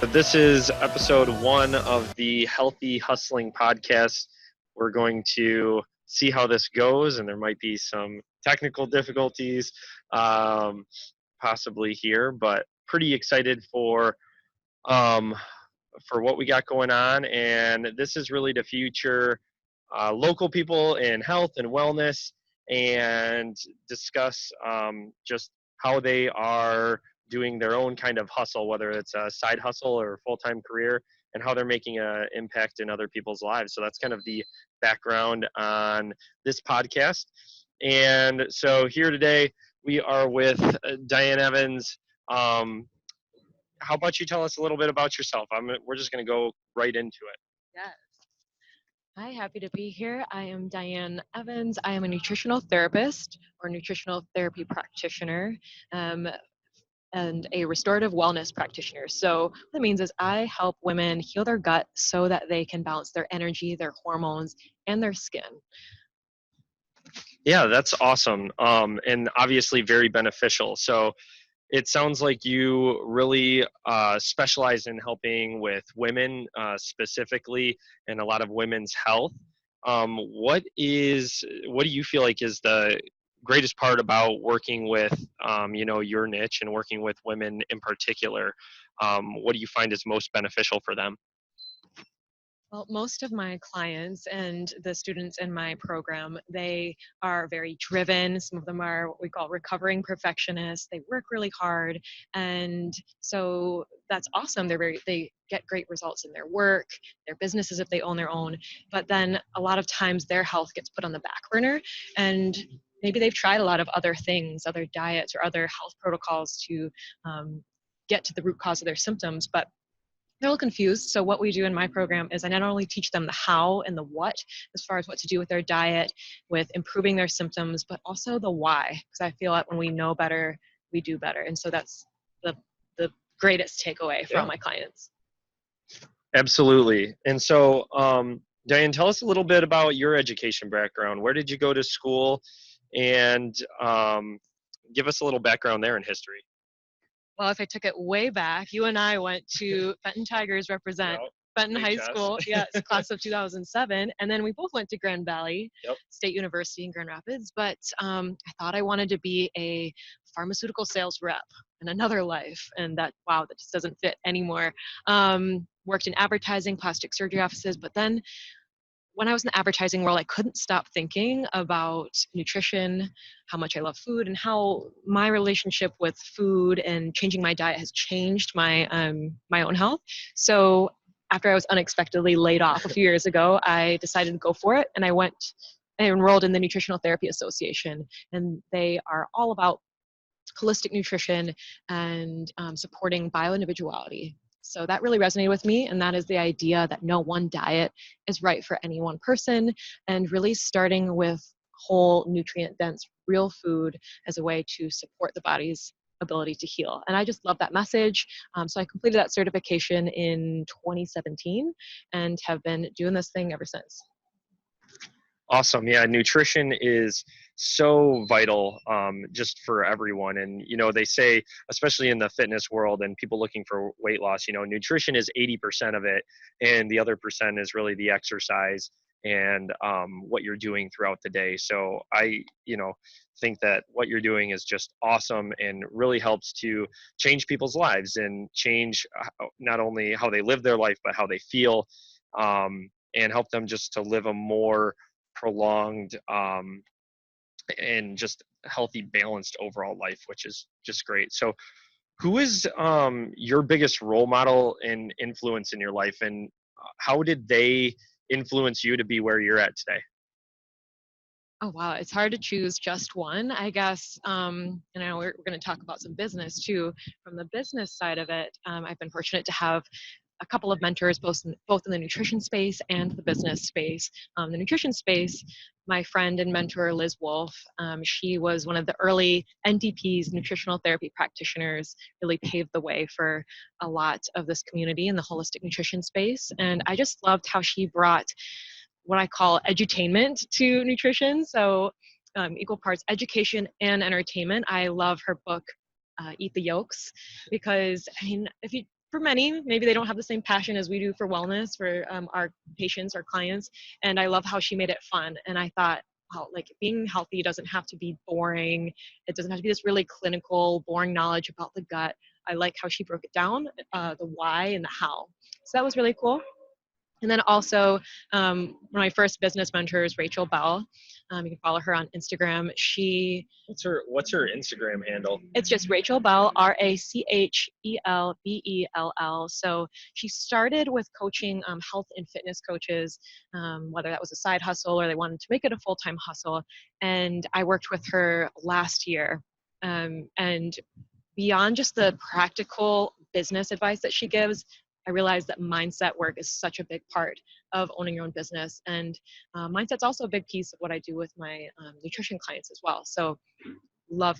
This is episode 1 of the Healthy Hustling podcast. We're going to see how this goes, and there might be some technical difficulties possibly here, but pretty excited for what we got going on. And this is really to feature local people in health and wellness and discuss just how they are doing their own kind of hustle, whether it's a side hustle or a full-time career, and how they're making an impact in other people's lives. So that's kind of the background on this podcast. And so here today, we are with Diane Evans. How about you tell us a little bit about yourself? We're just going to go right into it. Yes. Hi, happy to be here. I am Diane Evans. I am a nutritional therapist or nutritional therapy practitioner and a restorative wellness practitioner. So what that means is I help women heal their gut so that they can balance their energy, their hormones, and their skin. Yeah, that's awesome. And obviously very beneficial. So it sounds like you really specialize in helping with women specifically and a lot of women's health. What do you feel like is the greatest part about working with, your niche and working with women in particular? What do you find is most beneficial for them? Well, most of my clients and the students in my program, they are very driven. Some of them are what we call recovering perfectionists. They work really hard. And so that's awesome. They get great results in their work, their businesses if they own their own. But then a lot of times their health gets put on the back burner. And maybe they've tried a lot of other things, other diets or other health protocols to get to the root cause of their symptoms. But they're all confused. So what we do in my program is I not only teach them the how and the what, as far as what to do with their diet, with improving their symptoms, but also the why. Because I feel like when we know better, we do better. And so that's the greatest takeaway for all my clients. Absolutely. And so, Diane, tell us a little bit about your education background. Where did you go to school? And give us a little background there in history. Well, if I took it way back, you and I went to Fenton Tigers represent Fenton High School, yes, class of 2007. And then we both went to Grand Valley State University in Grand Rapids. But I thought I wanted to be a pharmaceutical sales rep in another life. And that just doesn't fit anymore. Worked in advertising, plastic surgery offices. But then when I was in the advertising world, I couldn't stop thinking about nutrition, how much I love food, and how my relationship with food and changing my diet has changed my my own health. So after I was unexpectedly laid off a few years ago, I decided to go for it, and I enrolled in the Nutritional Therapy Association, and they are all about holistic nutrition and supporting bioindividuality. So that really resonated with me, and that is the idea that no one diet is right for any one person, and really starting with whole, nutrient-dense, real food as a way to support the body's ability to heal. And I just love that message. So I completed that certification in 2017 and have been doing this thing ever since. Awesome. Yeah, nutrition is so vital just for everyone. And, they say, especially in the fitness world and people looking for weight loss, nutrition is 80% of it. And the other percent is really the exercise and what you're doing throughout the day. So I, think that what you're doing is just awesome and really helps to change people's lives and change not only how they live their life, but how they feel and help them just to live a more prolonged and just healthy, balanced overall life, which is just great. So who is your biggest role model and influence in your life, and how did they influence you to be where you're at today? Oh, wow. It's hard to choose just one, I guess. We're going to talk about some business too. From the business side of it, I've been fortunate to have a couple of mentors, both in the nutrition space and the business space. The nutrition space, my friend and mentor, Liz Wolf, she was one of the early NTPs, nutritional therapy practitioners, really paved the way for a lot of this community in the holistic nutrition space. And I just loved how she brought what I call edutainment to nutrition. So equal parts education and entertainment. I love her book, Eat the Yolks, because if you for many, maybe they don't have the same passion as we do for wellness for our patients, our clients. And I love how she made it fun. And I thought, wow, like being healthy doesn't have to be boring. It doesn't have to be this really clinical, boring knowledge about the gut. I like how she broke it down, the why and the how. So that was really cool. And then also, one of my first business mentors, Rachel Bell. You can follow her on Instagram. What's her Instagram handle? It's just Rachel Bell, RACHELBELL. So she started with coaching health and fitness coaches, whether that was a side hustle or they wanted to make it a full-time hustle. And I worked with her last year. And beyond just the practical business advice that she gives, I realized that mindset work is such a big part of owning your own business. And mindset's also a big piece of what I do with my nutrition clients as well. So love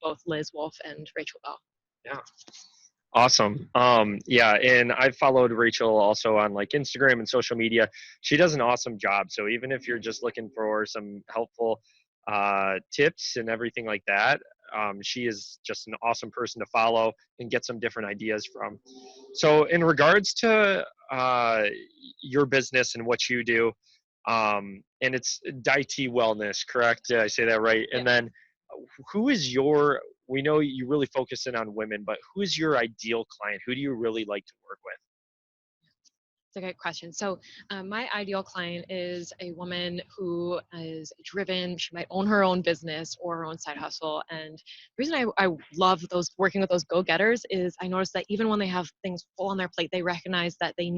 both Liz Wolfe and Rachel Bell. Yeah. Awesome. Yeah. And I've followed Rachel also on like Instagram and social media. She does an awesome job. So even if you're just looking for some helpful tips and everything like that, she is just an awesome person to follow and get some different ideas from. So in regards to your business and what you do, and it's DITEA Wellness, correct? Did I say that right? Yeah. And then we know you really focus in on women, but who is your ideal client? Who do you really like to work with? It's a great question. So my ideal client is a woman who is driven. She might own her own business or her own side hustle. And the reason I love working with those go-getters is I notice that even when they have things full on their plate, they recognize that they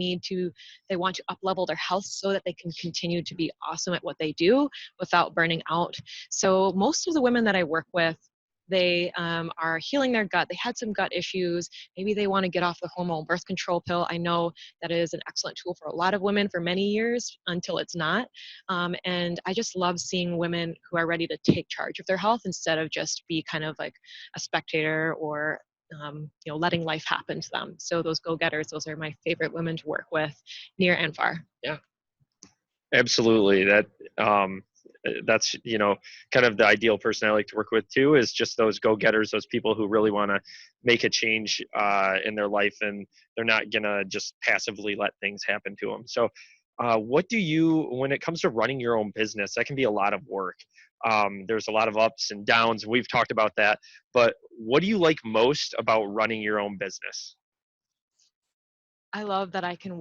want to up-level their health so that they can continue to be awesome at what they do without burning out. So most of the women that I work with, they are healing their gut. They had some gut issues. Maybe they want to get off the hormone birth control pill. I know that is an excellent tool for a lot of women for many years until it's not. And I just love seeing women who are ready to take charge of their health instead of just be kind of like a spectator or letting life happen to them. So those go-getters, those are my favorite women to work with, near and far. Yeah, absolutely. That's kind of the ideal person I like to work with too, is just those go-getters, those people who really want to make a change in their life, and they're not gonna just passively let things happen to them. So when it comes to running your own business, that can be a lot of work. There's a lot of ups and downs. We've talked about that, but what do you like most about running your own business? I love that I can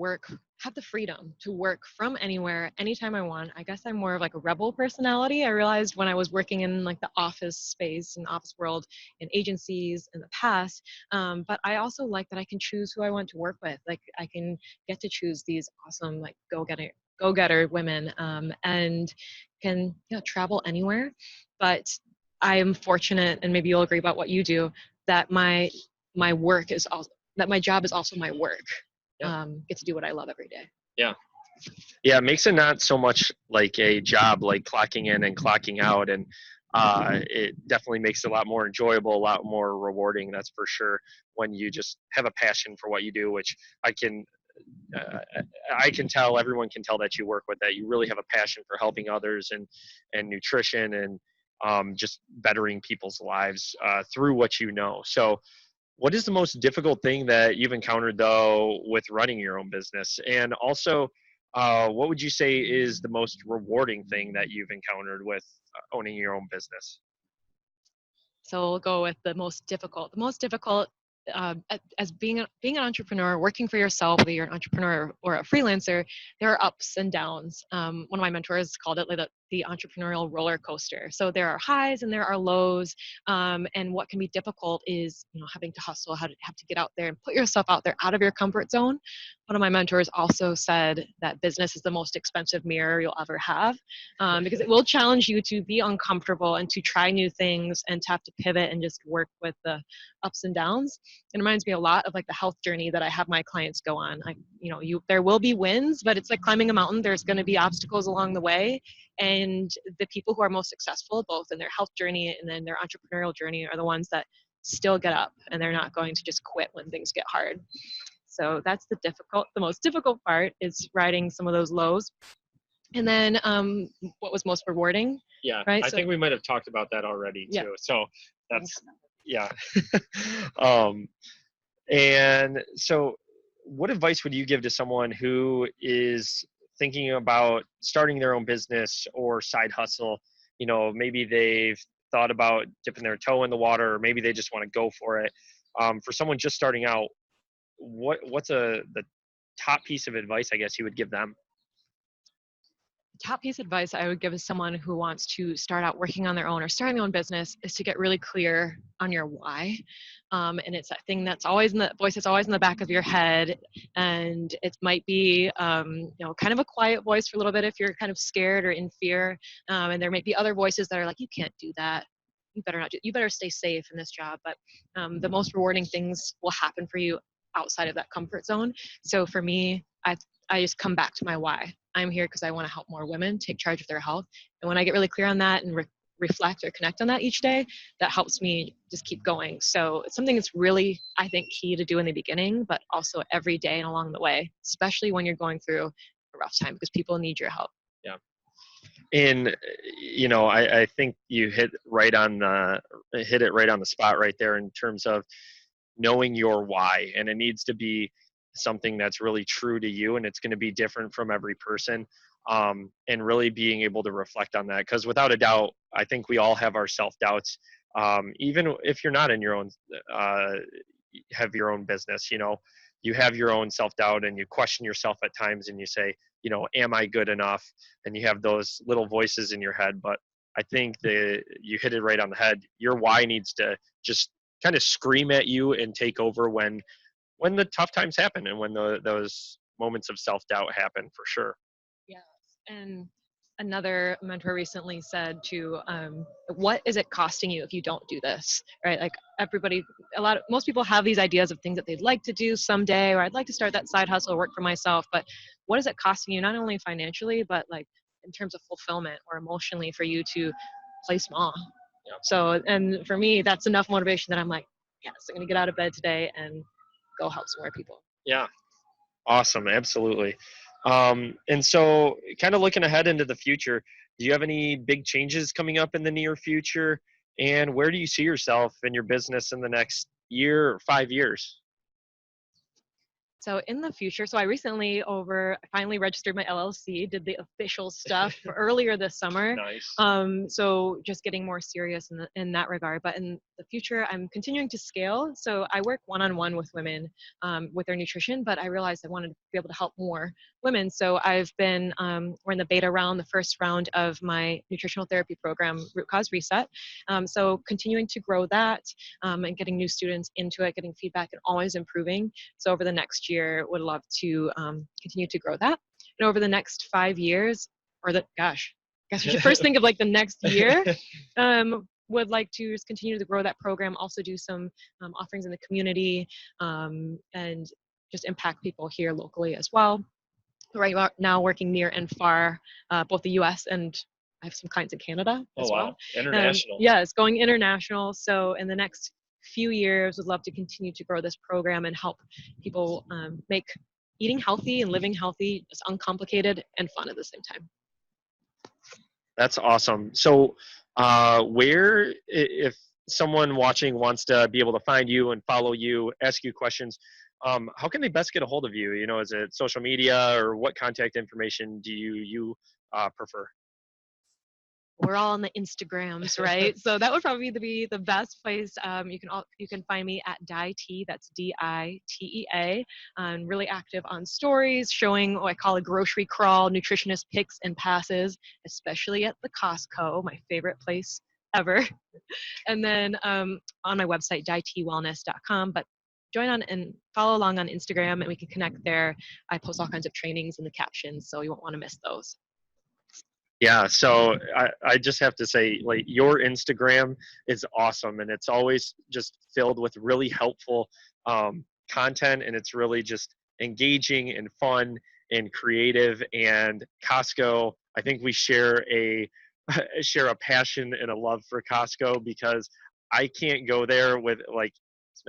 have the freedom to work from anywhere, anytime I want. I guess I'm more of like a rebel personality. I realized when I was working in like the office space and office world in agencies in the past, but I also like that I can choose who I want to work with. Like I can get to choose these awesome like go-getter women and can travel anywhere. But I am fortunate, and maybe you'll agree about what you do, that my work is also that my job is also my work. Get to do what I love every day. Yeah. It makes it not so much like a job, like clocking in and clocking out, and it definitely makes it a lot more enjoyable, a lot more rewarding. That's for sure. When you just have a passion for what you do, which I can tell, everyone can tell that you work with that. You really have a passion for helping others and nutrition and just bettering people's lives through what you know. So what is the most difficult thing that you've encountered, though, with running your own business? And also, what would you say is the most rewarding thing that you've encountered with owning your own business? So we'll go with the most difficult. The most difficult as being an entrepreneur, working for yourself, whether you're an entrepreneur or a freelancer, there are ups and downs. One of my mentors called it like the entrepreneurial roller coaster. So there are highs and there are lows. And what can be difficult is having to hustle, have to get out there and put yourself out there out of your comfort zone. One of my mentors also said that business is the most expensive mirror you'll ever have because it will challenge you to be uncomfortable and to try new things and to have to pivot and just work with the ups and downs. It reminds me a lot of like the health journey that I have my clients go on. There will be wins, but it's like climbing a mountain. There's going to be obstacles along the way. And the people who are most successful, both in their health journey and then their entrepreneurial journey, are the ones that still get up and they're not going to just quit when things get hard. So that's the most difficult part is riding some of those lows. And then what was most rewarding? Yeah, right? I think we might have talked about that already too. Yeah. So that's, yeah. And so what advice would you give to someone who is thinking about starting their own business or side hustle? You know, maybe they've thought about dipping their toe in the water, or maybe they just want to go for it. For someone just starting out, what's the top piece of advice, I guess, you would give them? Top piece of advice I would give is someone who wants to start out working on their own or starting their own business is to get really clear on your why. And it's that thing that's always in the voice that's always in the back of your head. And it might be, kind of a quiet voice for a little bit if you're kind of scared or in fear. And there might be other voices that are like, you can't do that. You better not do, you better stay safe in this job. But the most rewarding things will happen for you outside of that comfort zone. So for me, I just come back to my why. I'm here because I want to help more women take charge of their health. And when I get really clear on that and reflect or connect on that each day, that helps me just keep going. So it's something that's really, I think, key to do in the beginning, but also every day and along the way, especially when you're going through a rough time, because people need your help. Yeah. And, I think you hit it right on the spot right there in terms of knowing your why. And it needs to be something that's really true to you, and it's going to be different from every person. And really being able to reflect on that, because without a doubt, I think we all have our self-doubts. Even if you're not in your own, have your own business, you have your own self-doubt and you question yourself at times and you say, am I good enough? And you have those little voices in your head. But I think you hit it right on the head. Your why needs to just kind of scream at you and take over when the tough times happen and when those moments of self-doubt happen, for sure. Yes. And another mentor recently said what is it costing you if you don't do this? Right? Like most people have these ideas of things that they'd like to do someday, or I'd like to start that side hustle or work for myself. But what is it costing you, not only financially, but like in terms of fulfillment or emotionally for you to play small? Yeah. So, and for me, that's enough motivation that I'm like, yes, I'm going to get out of bed today and go help some more people. Yeah. Awesome. Absolutely. And so kind of looking ahead into the future, do you have any big changes coming up in the near future? And where do you see yourself in your business in the next year or 5 years? So in the future, I recently finally registered my LLC, did the official stuff earlier this summer. Nice. So just getting more serious in that regard. But in the future, I'm continuing to scale. So I work one-on-one with women with their nutrition, but I realized I wanted to be able to help more women. So I've been, we're in the beta round, the first round of my nutritional therapy program, Root Cause Reset. So continuing to grow that and getting new students into it, getting feedback and always improving. So over the next year, would love to continue to grow that. And over the next 5 years, I guess we should first think of like the next year. Would like to just continue to grow that program, also do some offerings in the community, and just impact people here locally as well. Right now working near and far, both the US and I have some clients in Canada as well. Wow. International. It's going international. So in the next few years, would love to continue to grow this program and help people make eating healthy and living healthy just uncomplicated and fun at the same time. That's awesome. So if someone watching wants to be able to find you and follow you, ask you questions, how can they best get a hold of you? Is it social media, or what contact information do you prefer? We're all on the Instagrams, right? So that would probably be the best place. You can find me at DITEA, that's DITEA. I'm really active on stories, showing what I call a grocery crawl, nutritionist picks and passes, especially at the Costco, my favorite place ever. And then on my website, DITEAWellness.com. But join on and follow along on Instagram, and we can connect there. I post all kinds of trainings in the captions, so you won't want to miss those. Yeah, so I just have to say, like, your Instagram is awesome, and it's always just filled with really helpful content, and it's really just engaging and fun and creative. And Costco, I think we share a passion and a love for Costco, because I can't go there with, like,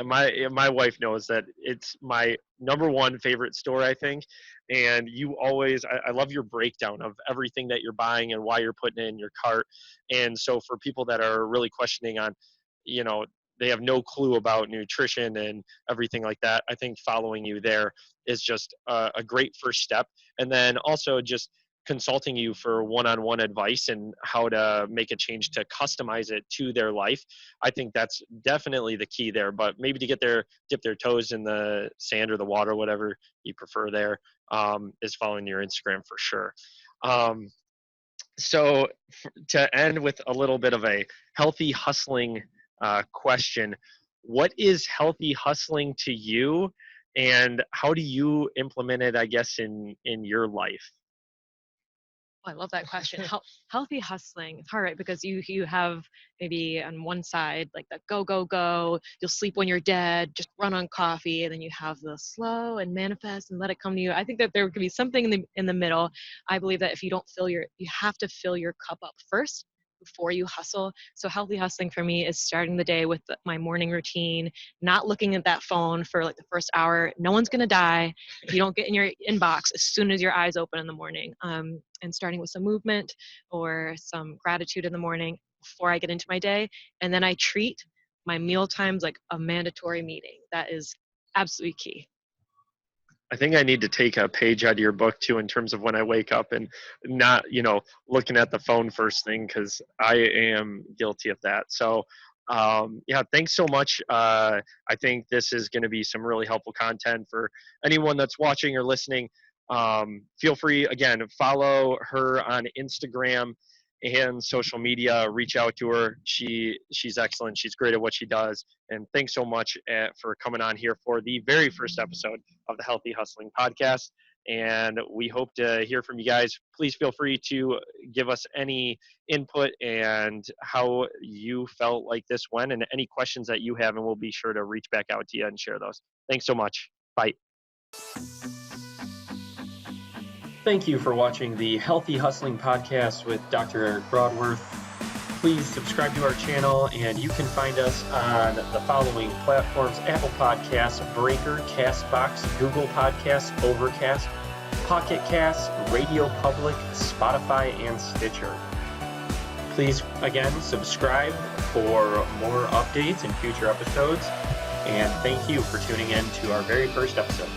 my wife knows that it's my number one favorite store, I think. And you always, I love your breakdown of everything that you're buying and why you're putting it in your cart. And so for people that are really questioning on, they have no clue about nutrition and everything like that, I think following you there is just a great first step. And then also just consulting you for one-on-one advice and how to make a change to customize it to their life. I think that's definitely the key there, but maybe to dip their toes in the sand or the water, whatever you prefer there, is following your Instagram for sure. So to end with a little bit of a healthy hustling question, what is healthy hustling to you, and how do you implement it, I guess, in your life? Oh, I love that question. Healthy hustling. It's hard, right? Because you have maybe on one side like the go go go. You'll sleep when you're dead. Just run on coffee, and then you have the slow and manifest and let it come to you. I think that there could be something in the middle. I believe that if you don't you have to fill your cup up first before you hustle. So healthy hustling for me is starting the day with my morning routine, not looking at that phone for like the first hour. No one's gonna die if you don't get in your inbox as soon as your eyes open in the morning. And starting with some movement or some gratitude in the morning before I get into my day. And then I treat my meal times like a mandatory meeting. That is absolutely key. I think I need to take a page out of your book too, in terms of when I wake up and not, looking at the phone first thing, because I am guilty of that. So, yeah, thanks so much. I think this is going to be some really helpful content for anyone that's watching or listening. Feel free, again, follow her on Instagram and social media. Reach out to her. She's excellent. She's great at what she does. And thanks so much for coming on here for the very first episode of the Healthy Hustling Podcast. And we hope to hear from you guys. Please feel free to give us any input and how you felt like this went, and any questions that you have, and we'll be sure to reach back out to you and share those. Thanks so much. Bye. Thank you for watching the Healthy Hustling Podcast with Dr. Eric Broadworth. Please subscribe to our channel, and you can find us on the following platforms: Apple Podcasts, Breaker, CastBox, Google Podcasts, Overcast, Pocket Casts, Radio Public, Spotify, and Stitcher. Please, again, subscribe for more updates and future episodes, and thank you for tuning in to our very first episode.